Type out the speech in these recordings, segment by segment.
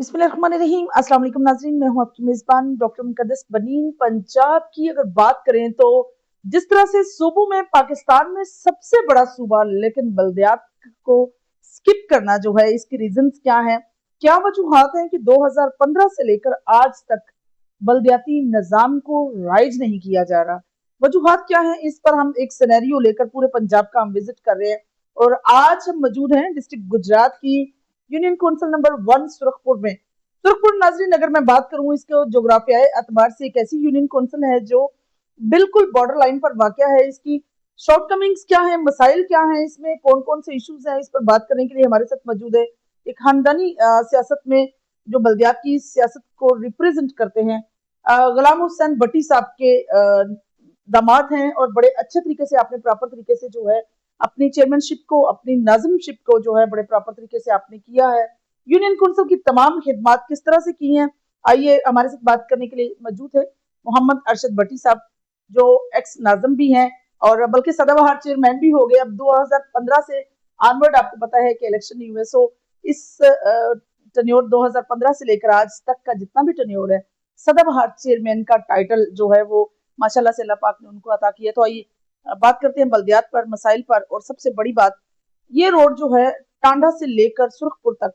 बिस्मिल्लाहिर्रहमानिर्रहीम। अस्सलाम वालेकुम नाज़रीन, मैं हूं आपकी मेज़बान डॉक्टर मुक़द्दस बनीन। पंजाब की अगर बात करें तो जिस तरह से सूबों में पाकिस्तान में सबसे बड़ा सूबा लेकिन बल्दियात को स्किप करना जो है, इसके रीजंस क्या हैं, क्या वजूहात हैं कि 2015 से लेकर आज तक बल्दियाती निज़ाम को राइज नहीं किया जा रहा। वजूहात क्या हैं, इस पर हम एक सिनेरियो लेकर पूरे पंजाब का हम विजिट कर रहे हैं। और आज हम मौजूद हैं डिस्ट्रिक्ट गुजरात की यूनियन काउंसिल नंबर 1 सुरखपुर में। सुरखपुर नाजरीन, अगर मैं बात करूं इसके जोग्राफियाई एतबार से, एक ऐसी यूनियन काउंसिल है जो बिल्कुल बॉर्डर लाइन पर वाक़या है। इसकी शॉर्टकमिंग्स क्या है, मसाइल क्या हैं, इसमें कौन कौन से इश्यूज हैं, इस पर बात करने के लिए हमारे साथ मौजूद है एक खानदानी सियासत में जो बल्दियात की सियासत को रिप्रेजेंट करते हैं, गुलाम हुसैन भट्टी साहब के दामाद हैं। और बड़े अच्छे तरीके से आपने प्रॉपर तरीके से जो है अपनी चेयरमैनशिप को, अपनी नाज़िमशिप को जो है बड़े प्रॉपर तरीके से आपने किया है। यूनियन काउंसिल की तमाम खिदमात किस तरह से की हैं, आइए हमारे साथ बात करने के लिए मौजूद है मोहम्मद अरशद भट्टी साहब, जो एक्स नाज़िम भी हैं और बल्कि सदाबहार चेयरमैन भी हो गए। अब 2015 से ऑनवर्ड आपको पता है कि इलेक्शन नहीं हुए, सो इस टन्योर 2015 से लेकर आज तक का जितना भी टन्योर है, सदाबहार चेयरमैन का टाइटल जो है वो माशाल्लाह से अल्लाह पाक ने उनको अता किया। तो आइए बात करते हैं बल्दियात पर, मसाइल पर। और सबसे बड़ी बात, ये रोड जो है टांडा से लेकर सुरखपुर तक,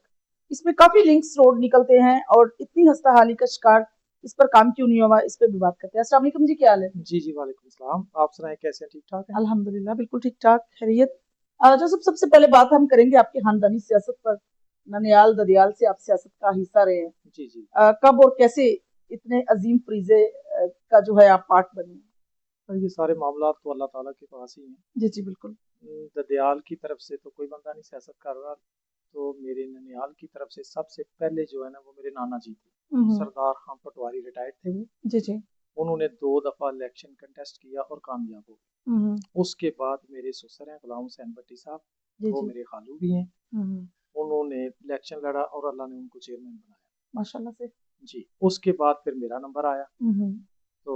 इसमें काफी लिंक्स रोड निकलते हैं और इतनी हस्ताहाली का शिकार इस पर काम क्यों नहीं हुआ, इस पर भी बात करते हैं। अस्सलाम वालेकुम जी, क्या हाल है? जी, जी, वालेकुम सलाम। आप सुनाएँ कैसे हैं, ठीक-ठाक हैं? अल्हम्दुलिल्लाह बिल्कुल ठीक ठाक, खैरियत। जो सबसे पहले बात हम करेंगे आपके खानदानी सियासत पर। ननियाल ददियाल से आप सियासत का हिस्सा रहे हैं। जी, जी। कब और कैसे इतने अजीम फरीजे का जो है आप पार्ट बने? ये सारे मामलात तो अल्लाह ताला के पास ही हैं। जी जी बिल्कुल। ददयाल की तरफ से तो कोई बंदा नहीं सियासत कर रहा, तो मेरे ननिहाल की तरफ से सबसे पहले जो है ना, वो मेरे नाना जी थे। सरदार खां पटवारी रिटायर्ड थे वो। जी जी। उन्होंने 2 दफ़ा इलेक्शन कंटेस्ट किया और कामयाब हो गए। उसके बाद मेरे ससुर हैं गुलाम हुसैन भट्टी साहब, जी वो जी। मेरे खालू भी हैं। उन्होंने इलेक्शन लड़ा और अल्लाह ने उनको चेयरमैन बनाया। माशाल्लाह से। जी, उसके बाद फिर मेरा नंबर आया। हम्म। तो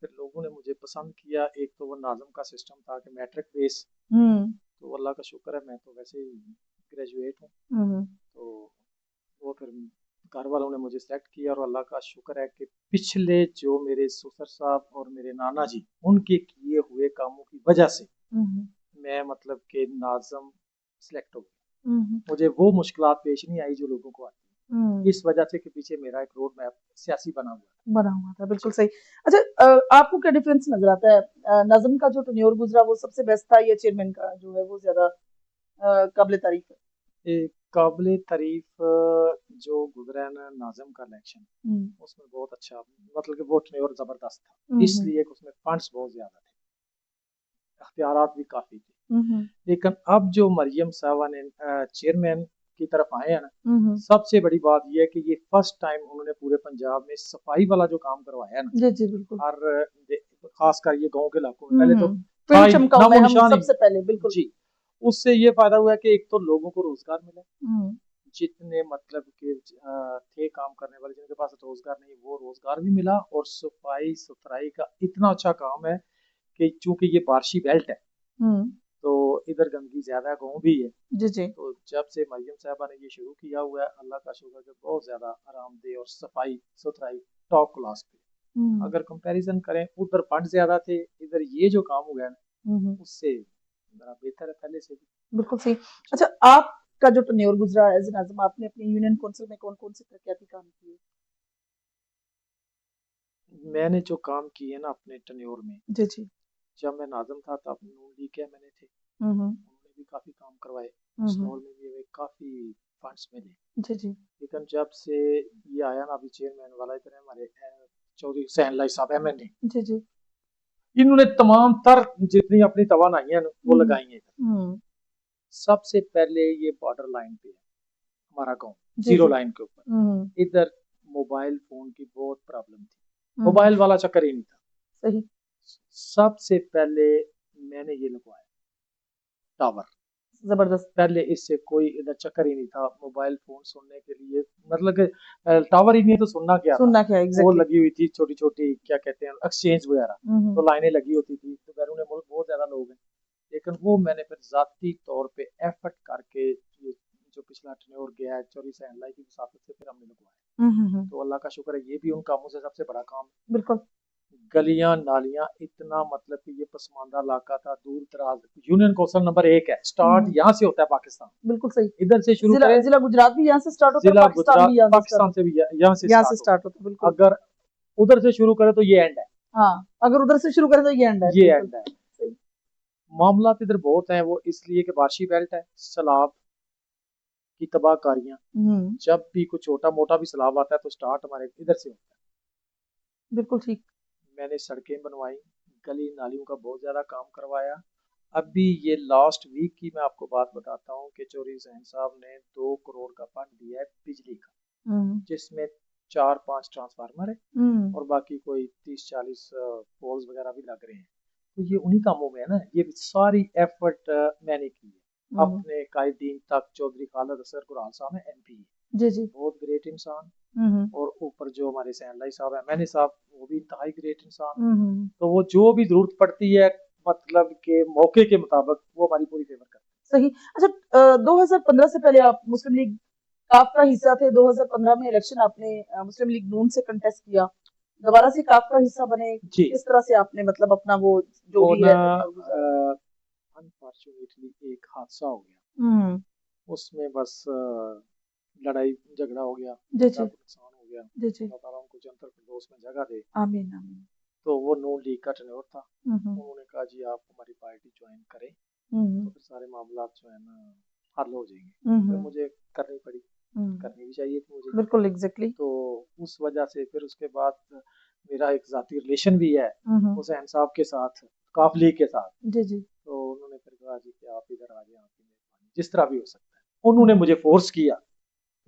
फिर लोगों ने मुझे पसंद किया। एक तो वो नाज़म का सिस्टम था कि मैट्रिक बेस, हम्म। तो अल्लाह का शुक्र है मैं तो वैसे ही ग्रेजुएट हूँ। हम्म। तो वो फिर घर वालों ने मुझे सेलेक्ट किया और अल्लाह का शुक्र है कि पिछले जो मेरे ससुर साहब और मेरे नाना जी, उनके किए हुए कामों की वजह से मैं मतलब कि नाज़म सेलेक्ट हो गया। मुझे वो मुश्किलात पेश नहीं आई जो लोगों को आती है। इस वजह से कि पीछे मेरा एक रोड मैप सियासी बना हुआ था, बिल्कुल सही। अच्छा, आपको क्या डिफरेंस नजर आता है? नाज़िम का जो टेन्योर गुजरा वो सबसे बेस्ट था, या चेयरमैन का जो है वो ज्यादा काबिल तारीफ है? एक काबिल तारीफ जो गुजरा है ना नाज़िम का इलेक्शन, उसमें बहुत अच्छा मतलब कि वो टेन्योर जबरदस्त था, इसलिए कि उसमें फंड्स बहुत ज्यादा थे, अख्तियारात भी काफी थे। लेकिन अब जो मरियम साहबा ने चेयरमैन की तरफ आए हैं ना, सबसे बड़ी बात यह है कि ये फर्स्ट टाइम उन्होंने पूरे पंजाब में सफाई वाला जो काम करवाया है ना, जी जी बिल्कुल। हर खासकर ये गांव के इलाकों में पहले तो था फील्ड ही नहीं, चमकाऊ में नामो हम निशान ही सबसे नहीं। पहले बिल्कुल। जी, उससे ये फायदा हुआ कि एक तो लोगों को रोजगार मिला, जितने मतलब के थे काम करने वाले जिनके पास रोजगार नहीं, वो रोजगार भी मिला। और सफाई सुथराई का इतना अच्छा काम है कि चूंकि ये बारिशी बेल्ट है, तो इधर गंदगी ज्यादा है, गाँव भी है। जी जी। तो जब से मरियम साहबा ने ये शुरू किया हुआ है, अल्लाह का शुक्र है कि बहुत ज्यादा आरामदेह और सफाई सुथराई टॉप क्लास पे। अगर कंपैरिजन करें, उधर फंड ज्यादा थे, इधर ये जो काम हुआ है ना, उससे बड़ा बेहतर है पहले से भी। बिल्कुल सही। अच्छा, आपका जो टेन्योर गुजरा एज नाज़िम, आपने अपनी यूनियन काउंसिल में कौन कौन से तरक्याती काम किए? मैंने जो काम किए ना अपने टेन्योर में, जी जी। जब मैं नाज़िम था तब नून लीग के एमएलए थे, हम्म। उन्होंने भी काफी काम करवाए, स्टोर में भी हमें काफी फंड्स मिले। जी जी। लेकिन जब से ये आया ना अभी चेयरमैन वाला, इधर हमारे चौधरी हुसैन लाई साहब एमएलए, जी जी। इन्होंने तमाम तर जितनी अपनी तवानाइयां वो लगाई हैं इधर। सबसे पहले ये बॉर्डर लाइन पे है हमारा गांव, जी जीरो जी। लाइन के ऊपर। इधर मोबाइल फोन की बहुत प्रॉब्लम थी, मोबाइल वाला चक्कर ही नहीं था। सही। सबसे पहले मैंने ये लगवाया टावर। जबरदस्त। पहले इससे कोई इधर चक्कर ही नहीं था मोबाइल फोन सुनने के लिए, मतलब कि टावर ही नहीं तो सुनना क्या था। सुनना क्या वो एग्जैक्टली। लगी हुई थी छोटी छोटी, क्या कहते हैं, एक्सचेंज वगैरह, तो लाइनें लगी होती थी। तो बैरून मुल्क बहुत ज्यादा लोग हैं, लेकिन वो मैंने फिर जाती तौर पे एफर्ट करके ये जो पिछला टेन्योर गया है, चौरी से एनलाई की मुसाफिर से फिर हमने लगवाया। तो अल्लाह का शुक्र है, ये भी उन कामों से सबसे बड़ा काम है। बिल्कुल। गलियां नालियां इतना, मतलब कि ये पसमानदा इलाका था, दूर दराज। यूनियन कौंसल नंबर 1 है, स्टार्ट यहाँ से होता है पाकिस्तान। बिल्कुल सही। इधर से शुरू जिला करें, जिला गुजरात भी यहाँ से स्टार्ट होता है, जिला पाकिस्तान गुजरात भी यहाँ से पाकिस्तान से भी यहाँ से स्टार्ट होता है। बिल्कुल। अगर उधर से शुरू करें तो ये एंड है। हाँ, अगर उधर से शुरू करें तो ये एंड है। ये एंड है। मामला इधर बहुत हैं, वो इसलिए कि बार्शी बेल्ट है, सैलाब की तबाहकारियां, जब भी कुछ छोटा मोटा भी सैलाब आता है तो स्टार्ट हमारे इधर से होता है। बिल्कुल ठीक। मैंने सड़कें बनवाई, गली नालियों का बहुत ज्यादा काम करवाया। अभी ये लास्ट वीक की मैं आपको बात बताता हूँ कि चौधरी हुसैन साहब ने 2 करोड़ का फंड दिया है बिजली का, जिसमें 4-5 ट्रांसफार्मर है और बाकी कोई 30-40 पोल्स वगैरह भी लग रहे हैं। तो ये उन्हीं कामों में है ना, ये सारी एफर्ट मैंने की है। अपने कायदीन तक चौधरी खालिद असगर कुराल साहब है, MP जी जी, बहुत ग्रेट इंसान, और ऊपर जो हमारे सैनलाई साहब है, मैंने साहब, वो भी इंतहाई ग्रेट इंसान। तो वो जो भी जरूरत पड़ती है, मतलब के मौके के मुताबिक, वो हमारी पूरी फेवर करते हैं। सही। अच्छा, 2015 से पहले आप मुस्लिम लीग काफ का हिस्सा थे। 2015 में इलेक्शन आपने मुस्लिम लीग नून से कंटेस्ट किया, दोबारा से काफ का हिस्सा बने। किस तरह से आपने मतलब अपना वो जो भी है अनफॉर्चुनेटली एक हादसा हो गया, उसमें बस लड़ाई झगड़ा हो गया, नुकसान हो गया। अल्लाह ताला उनको जन्नतुल फिरदौस में जगह दे, आमीन आमीन। तो वो नून लीग का टेन्योर था, उन्होंने कहा जी आप हमारी पार्टी ज्वाइन करें, तो फिर सारे मामला जो है ना हल हो जाएंगे। तो मुझे करनी पड़ी, करनी भी चाहिए थी मुझे। बिल्कुल एग्जैक्टली। तो उस वजह से फिर उसके बाद मेरा एक जाती रिलेशन भी है हुसैन साहब के साथ, काफ लीग के साथ। जी जी। तो उन्होंने फिर कहा जी कि आप इधर आ जाए, आपकी मेहरबानी, जिस तरह भी हो सकता है। उन्होंने मुझे फोर्स किया,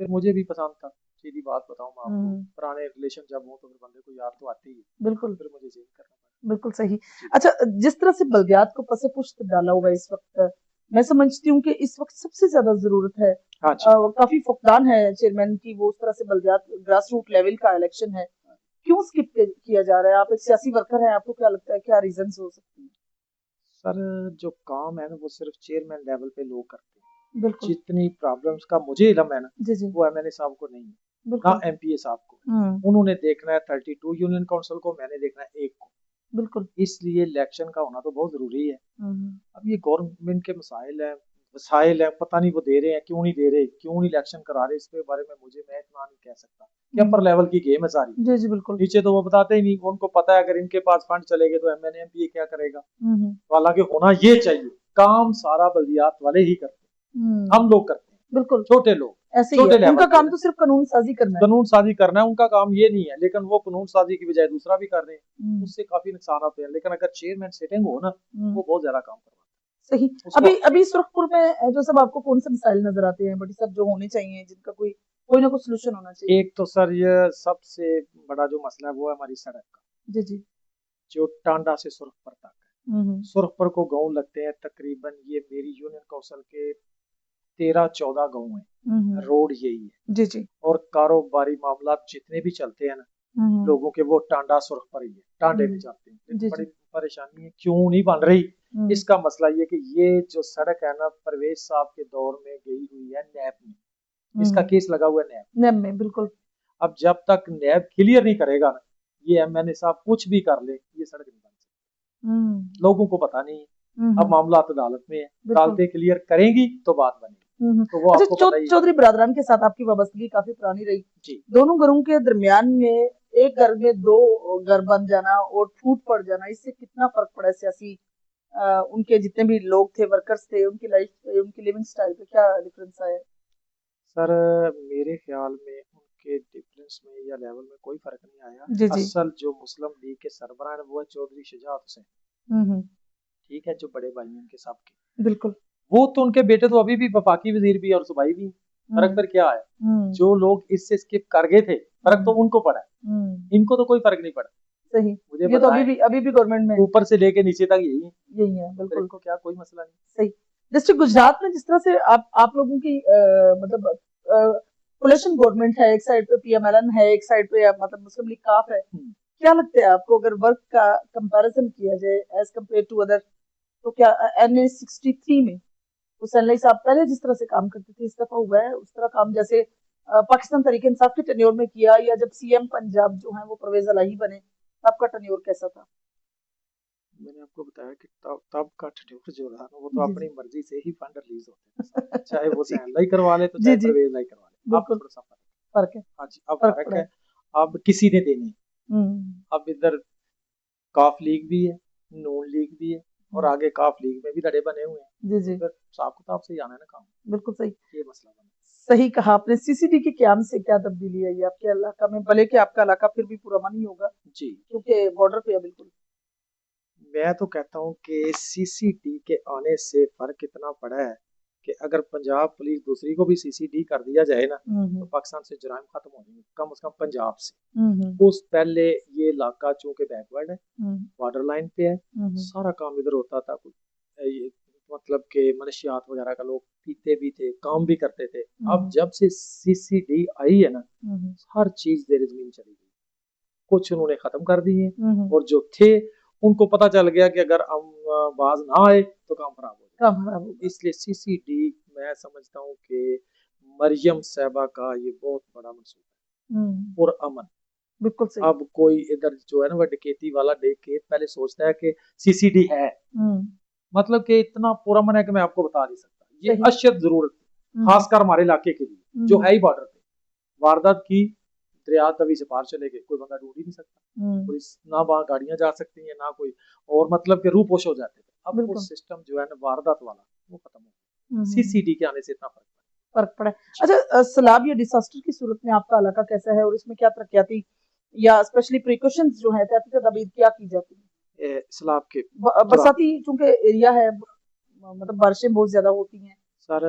फिर मुझे भी पसंद था। सीधी बात बताऊं मैं आपको, पुराने रिलेशन जब हो तो फिर बंदे को याद तो आती ही। बिल्कुल। फिर मुझे चेंज करना पड़ा। बिल्कुल सही। अच्छा, जिस तरह से बल्दियात को पसे पुश्त डाला हुआ इस वक्त, मैं समझती हूँ कि इस वक्त सबसे ज्यादा जरूरत है। हाँ काफी फुकदान है चेयरमैन की, वो उस तरह से बल्दियात ग्रास रूट लेवल का इलेक्शन है, क्यों स्किप किया जा रहा है? आप एक सियासी वर्कर हैं, आपको क्या लगता है क्या रीजन हो सकते हैं? सर जो काम है ना वो सिर्फ चेयरमैन लेवल पे लोग करते हैं। बिल्कुल। जितनी प्रॉब्लम्स का मुझे इल्म है ना, वो MNA साहब को नहीं है, ना MPA साहब को। उन्होंने देखना है 32 यूनियन काउंसिल को, मैंने देखना है 1 को। बिल्कुल। इसलिए इलेक्शन का होना तो बहुत जरूरी है। अब ये गवर्नमेंट के मसाइल है, वसाइल है, पता नहीं वो दे रहे हैं क्यों नहीं दे रहे, क्यों नहीं इलेक्शन करा रहे, इसके बारे में मैं इतना नहीं कह सकता कि अपर लेवल की गेम है सारी। जी जी बिल्कुल। नीचे तो वो बताते ही नहीं, उनको पता है अगर इनके पास फंड चले गए तो MNA MPA क्या करेगा। तो हालांकि होना ये चाहिए, काम सारा बल्दियात वाले ही करते हैं, हम लोग करते हैं। बिल्कुल। छोटे लोग ऐसे ही है, उनका काम तो सिर्फ कानून साजी करना है, कानून साजी करना है, उनका काम ये नहीं है। लेकिन वो कानून साजी की बजाय दूसरा भी कर रहे हैं, उससे काफी नुकसान होते हैं। लेकिन अगर चेयरमैन सिटिंग हो ना, वो बहुत ज्यादा काम करवाता है। सही। अभी सुरखपुर में जो सब आपको कौन से मसाइल नजर आते हैं बड़ी सब जो होने चाहिए, जिनका कोई ना कोई सोल्यूशन होना चाहिए? एक तो सर ये सबसे बड़ा जो मसला है वो है हमारी सड़क का। जी जी। जो टांडा से सुरखपुर तक है, सुरखपुर को गांव लगते हैं तकरीबन, ये मेरी यूनियन काउंसिल के 13-14 गांव है, रोड यही है। जी जी। और कारोबारी मामला जितने भी चलते हैं ना लोगों के, वो टांडा सुरखपुर ही है, टांडे में जाते हैं। बड़ी परेशानी है, क्यों नहीं बन रही? इसका मसला ये कि ये जो सड़क है ना, परवेज साहब के दौर में गई हुई है नैब में, इसका केस लगा हुआ है नैब में। बिल्कुल। अब जब तक नैब क्लियर नहीं करेगा ना, ये MNA साहब कुछ भी कर ले, ये सड़क नहीं बन सकती। लोगों को पता नहीं है। अब मामला अदालत में है, अदालतें क्लियर करेंगी तो बात बनेगी। तो वो अच्छा, चौधरी बिरादरान के साथ आपकी वाबस्तगी काफी पुरानी रही जी। दोनों घरों के दरमियान में एक घर में 2 घर बन जाना और फूट पड़ जाना, इससे कितना फर्क पड़ा सियासी उनके जितने भी लोग थे, वर्कर्स थे, उनकी लाइफ, उनकी लिविंग स्टाइल पे क्या डिफरेंस आया? सर मेरे ख्याल में उनके डिफरेंस में या लेवल में कोई फर्क नहीं आया। जी जी। असल जो मुस्लिम लीग के सरबराह है वो है चौधरी शुजात हुसैन, ठीक है, जो बड़े भाई हैं उनके साहब के। बिल्कुल। वो तो उनके बेटे तो अभी भी वफाकी वजीर भी और सूबाई भी। फर्क फिर क्या है? जो लोग इससे स्किप कर गए थे, फर्क तो उनको पड़ा है, इनको तो कोई फर्क नहीं पड़ा। सही। मुझे ये तो अभी भी गवर्नमेंट में ऊपर से लेके नीचे तक यही है। बिल्कुल। इनको क्या कोई मसला नहीं। सही। डिस्ट्रिक्ट गुजरात में जिस तरह से आप लोगों की मतलब कोलिशन गवर्नमेंट है, एक साइड पे PMLN है, एक साइड पे मतलब मुस्लिम लीग काफ है, क्या लगता है आपको अगर वर्क का कंपैरिजन किया जाए एज कम्पेयर टू अदर, तो क्या NA 63 में हुसैन अली साहब पहले जिस तरह से काम करते थे, इस दफा हुआ है उस तरह काम जैसे पाकिस्तान तहरीक इंसाफ के टेन्योर में किया, या जब सीएम पंजाब जो है वो परवेज इलाही बने, आपका टेन्योर कैसा था? मैंने आपको बताया कि तब का टेन्योर जो रहा ना, वो तो जी अपनी जी। मर्जी से ही फंड रिलीज होते थे, चाहे वो जी सैन लाई करवा ले तो जी चाहे जी, परवेज लाई करवा ले। अब बिल्कुल थोड़ा सा फर्क है। फर्क है, हाँ जी, अब फर्क फर्क पड़ा है। है। अब किसी ने देने, हम्म अब इधर काफ लीग भी है, नून लीग भी है, और हम्म, आगे काफ लीग में भी धड़े बने हुए हैं, जी तो जी, फिर हिसाब किताब से ही आना है ना काम। बिल्कुल सही। ये मसला बना। सही कहा आपने। सीसीडी के क्याम से क्या तब्दीली आई है आपके इलाका में, भले कि आपका इलाका फिर भी पुरअमन ही होगा जी, क्योंकि बॉर्डर पे है बिल्कुल। मैं तो कहता हूँ कि सीसीडी के आने से फर्क इतना पड़ा है कि अगर पंजाब पुलिस दूसरी को भी सीसीडी कर दिया जाए ना, तो पाकिस्तान से जुराइम खत्म हो जाएंगे, कम से कम पंजाब से। उस पहले ये इलाका चूंकि बैकवर्ड है, बॉर्डर लाइन पे है, सारा काम इधर होता था। कुछ ये मतलब कि मनशियात वगैरह का लोग पीते भी थे, काम भी करते थे। अब जब से सीसीडी आई है ना, हर चीज देर जमीन चली गई, कुछ उन्होंने खत्म कर दिए, और जो थे उनको पता चल गया कि अगर हम बाज ना आए तो काम खराब हो काम खराब होगा। इसलिए सीसीडी मैं समझता हूँ कि मरियम साहबा का ये बहुत बड़ा मंसूबा है, और अमन। बिल्कुल सही। अब कोई इधर जो है ना, वह डकैती वाला देख के पहले सोचता है कि सीसीडी है, मतलब कि इतना पूरा मन है कि मैं आपको बता नहीं सकता। ये सही। अशद जरूरत है, खासकर हमारे इलाके के लिए जो है ही बॉर्डर पे। वारदात की दरिया तवी से पार चले गए, कोई बंदा ढूंढ ही नहीं सकता, पुलिस ना वहां गाड़ियां जा सकती हैं ना कोई, और मतलब के रूपोश हो जाते थे। अब वो बिल्कुल। सिस्टम जो है ना वारदात वाला, वो खत्म हो गया। सीसीडी के आने से इतना फर्क पड़ा है। अच्छा, सैलाब या डिसास्टर की सूरत में आपका इलाका कैसा है और इसमें क्या तरक्याती या स्पेशली प्रिकॉशंस जो है, एहतियाती तदाबीर क्या की जाती है? सैलाब के बरसाती चूंकि एरिया है, मतलब बारिशें बहुत ज्यादा होती हैं। सर,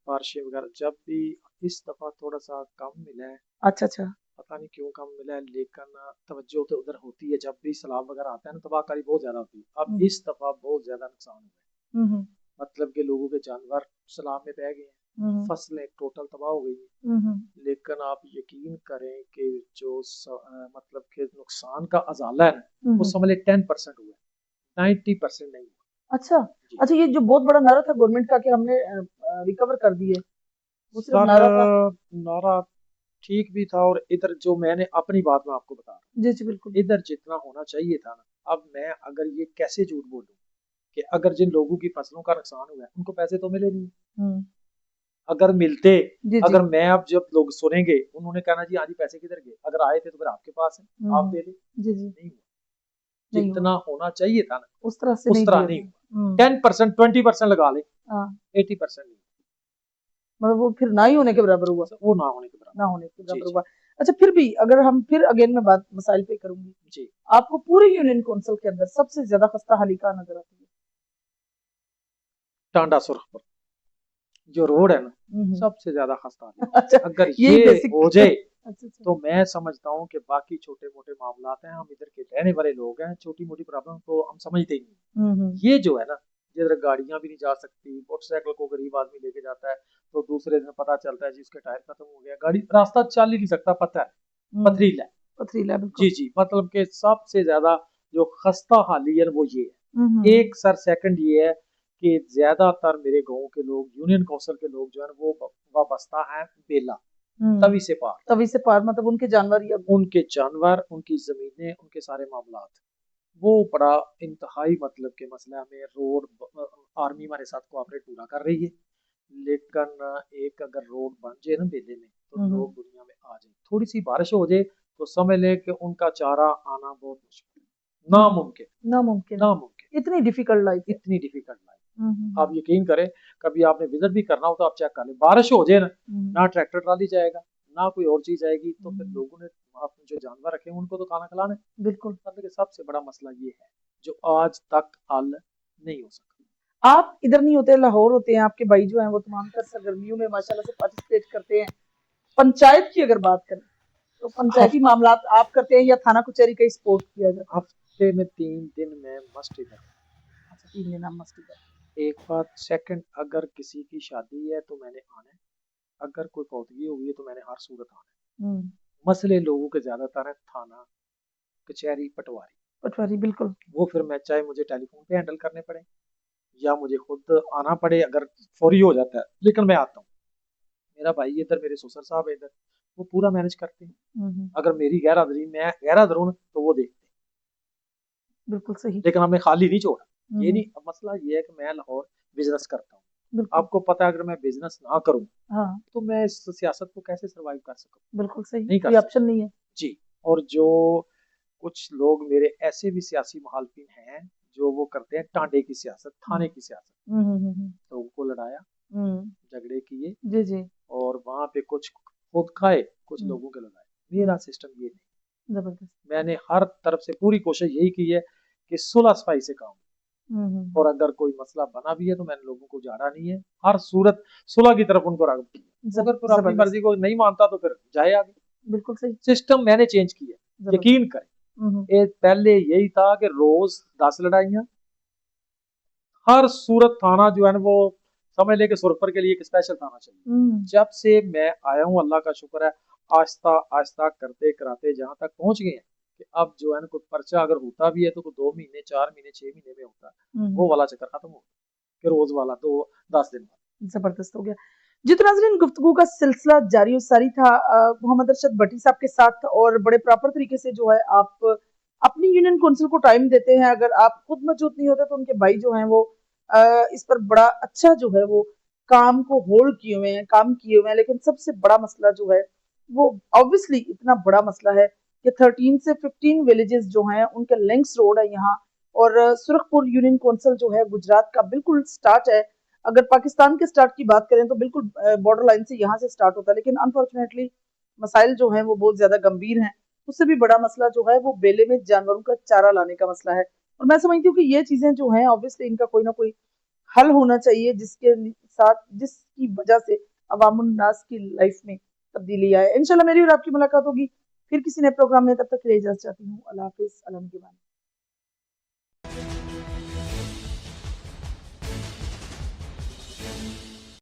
बारिशें वगैरह जब भी इस दफा थोड़ा सा कम मिला है, अच्छा अच्छा। पता नहीं क्यों कम मिला है, लेकिन तवज्जो तो उधर होती है। जब भी सैलाब वगैरह आता है ना, तबाहकारी बहुत ज्यादा होती है। अब इस दफा बहुत ज्यादा नुकसान हुआ है, मतलब कि लोगों के जानवर सैलाब में बह गए हैं, फसलें टोटल तबाह हो गई हैं। लेकिन आप यकीन करें कि जो मतलब कि नुकसान का अजाला है ना, वो समझ 10% हुआ है, 90% नहीं हुआ। अच्छा अच्छा, ये जो बहुत बड़ा नारा था गवर्नमेंट का कि हमने रिकवर कर दिए, वो सिर्फ सर, नारा था? नारा ठीक भी था, और इधर जो मैंने अपनी बात में आपको बता रहा हूँ, जी जी बिल्कुल। इधर जितना होना चाहिए था ना, अब मैं अगर ये कैसे झूठ बोलूं कि अगर जिन लोगों की फसलों का नुकसान हुआ है उनको पैसे तो मिले नहीं। अगर मिलते, जी जी। अगर मैं अब जब लोग सुनेंगे उन्होंने कहना जी हाँ जी पैसे किधर गए, अगर आए थे तो फिर आपके पास है, आप दे दे। जी जी। नहीं हुआ, नहीं जितना हुआ, होना चाहिए था ना उस तरह से उस नहीं तरह दिया नहीं था। हुआ। 10% 20% लगा ले, हाँ, 80% नहीं, मतलब वो फिर ना ही होने के बराबर हुआ। वो ना होने के ना बराबर। होने के जी बराबर जी हुआ। अच्छा, फिर भी अगर हम फिर अगेन में बात मसाइल पे करूंगी, जी। आपको पूरे यूनियन काउंसिल के अंदर सबसे ज्यादा खस्ता हाली कहाँ नजर आती है? टांडा सुरखपुर जो रोड है ना, हम्म। सबसे ज्यादा खस्ता हाल है। अच्छा, अगर यही ये बेसिक। हो जाए अच्छा अच्छा। तो मैं समझता हूँ कि बाकी छोटे मोटे मामला हैं, हम इधर के रहने वाले लोग हैं, छोटी मोटी प्रॉब्लम तो हम समझते ही नहीं। ये जो है ना, जिधर गाड़ियां भी नहीं जा सकती, मोटरसाइकिल को गरीब आदमी लेके जाता है तो दूसरे दिन पता चलता है जी उसके टायर खत्म हो गया, गाड़ी रास्ता चल ही नहीं सकता, पथरीला है। पथरीला बिल्कुल। जी जी, मतलब कि सबसे ज्यादा जो खस्ता हाली है वो ये है। एक सर सेकंड ये है कि ज्यादातर मेरे गांव के लोग, यूनियन काउंसिल के लोग जो है वो वाबस्ता है बेला, तवी से पार। तवी से पार मतलब उनके जानवर या उनके जानवर, उनकी जमीनें, उनके सारे मामलात, वो बड़ा इंतहाई मतलब के मसला है। हमें रोड, आर्मी हमारे साथ कोऑपरेट पूरा कर रही है, लेकिन एक अगर रोड बन जाए ना बेले में तो लोग दुनिया में आ जाए, थोड़ी सी बारिश हो जाए तो समझ लें कि उनका चारा आना बहुत मुश्किल, नामुमकिन। नामुमकिन। नामुमकिन, इतनी डिफिकल्ट लाइफ है। इतनी डिफिकल्ट लाइफ। आप यकीन करें, कभी आपने विजिट भी करना हो तो आप चेक कर लें, बारिश हो जाए ना, ना ट्रैक्टर ट्राली जाएगा ना कोई और चीज आएगी, तो फिर लोगों ने अपने जो जानवर रखे उनको तो खाना खिलाना है। बिल्कुल। मतलब कि सबसे बड़ा मसला ये है जो आज तक हल नहीं हो सका। आप इधर नहीं होते, लाहौर होते हैं, आपके भाई जो हैं वो तमाम तर सरगर्मियों में माशाल्लाह से पार्टिसिपेट करते हैं। पंचायत की अगर बात करें तो पंचायती मामला आप करते हैं या थाना कचहरी का ही सपोर्ट किया जाता है? हफ्ते में 3 दिन में मस्ट इधर। अच्छा, 3 दिन आप मस्ती कर। एक बात, सेकंड, अगर किसी की शादी है तो मैंने आना है, अगर कोई फौतगी हो गई है तो मैंने हर सूरत आना है। मसले लोगों के ज्यादातर है थाना कचहरी पटवारी, पटवारी बिल्कुल। वो फिर मैं चाहे मुझे टेलीफोन पे हैंडल करने पड़े या मुझे खुद आना पड़े, अगर फौरी हो जाता है, लेकिन मैं आता हूँ। मेरा भाई इधर, मेरे ससुर साहब इधर, वो पूरा मैनेज करते हैं। अगर मेरी गैर हाजिरी, मैं गैर हाजिर हूं तो वो देखते हैं। बिल्कुल सही। लेकिन हमने खाली नहीं छोड़ा। ये नहीं, अब मसला ये है कि मैं लाहौर बिजनेस करता हूँ। आपको पता है अगर मैं बिजनेस ना करूँ तो मैं इस सियासत को कैसे सर्वाइव कर सकूँ? बिल्कुल सही, नहीं कोई कर ऑप्शन नहीं है जी। और जो कुछ लोग मेरे ऐसे भी सियासी मुखालफिन हैं जो वो करते हैं टांडे की सियासत, थाने की सियासत, तो उनको लड़ाया, झगड़े किए जी जी, और वहां पे कुछ खुद खाए, कुछ लोगों के लगाए। मेरा सिस्टम ये नहीं। जबरदस्त। मैंने हर तरफ से पूरी कोशिश यही की है कि सुलह सफाई से काम, और अगर कोई मसला बना भी है तो मैंने लोगों को झाड़ा नहीं है, हर सूरत सुलह की तरफ उनको राग़िब किया। अगर फिर अपनी मर्जी को नहीं मानता तो फिर जाए आगे। बिल्कुल सही। सिस्टम मैंने चेंज किया, यकीन करें। पहले यही था कि रोज 10 लड़ाइयां, हर सूरत थाना जो है ना वो समझ ले कि सुरखपुर के लिए एक स्पेशल थाना चाहिए। जब से मैं आया हूँ, अल्लाह का शुक्र है, आहिस्ता आहिस्ता करते कराते जहां तक पहुंच गए हैं कि अब जो है ना कोई पर्चा अगर होता भी है तो 2 महीने, 4 महीने, 6 महीने में होता है। वो वाला चक्कर खत्म हो गया कि रोज वाला तो 10 दिन बाद। जबरदस्त हो गया जी। तो नाज़रीन, गुफ्तगू का सिलसिला जारी सारी था मोहम्मद अरशद भट्टी साहब के साथ, और बड़े प्रॉपर तरीके से जो है आप अपनी यूनियन काउंसिल को टाइम देते हैं। अगर आप खुद मौजूद नहीं होते तो उनके भाई जो हैं वो इस पर बड़ा अच्छा जो है वो काम को होल्ड किए हुए हैं, काम किए हुए हैं। लेकिन सबसे बड़ा मसला जो है वो ऑब्वियसली इतना बड़ा मसला है कि 13 से 15 विलेजेस जो हैं उनके लिंक्स रोड है यहाँ, और सुरखपुर यूनियन काउंसिल जो है गुजरात का बिल्कुल स्टार्ट है। अगर पाकिस्तान के स्टार्ट की बात करें तो बिल्कुल बॉर्डर लाइन से यहाँ से स्टार्ट होता है, लेकिन अनफॉर्चुनेटली मसाइल जो हैं वो बहुत ज्यादा गंभीर हैं। उससे भी बड़ा मसला जो है वो बेले में जानवरों का चारा लाने का मसला है। और मैं समझती हूँ कि ये चीजें जो हैं ऑब्वियसली इनका कोई ना कोई हल होना चाहिए, जिसके साथ जिसकी वजह से अवामुन नास की लाइफ में तब्दीली आए। इंशाल्लाह मेरी और आपकी मुलाकात होगी फिर किसी नए प्रोग्राम में। तब तक के लिए इजाजत चाहती हूँ। अल्लाह हाफिज, अल्लाह निगहबान।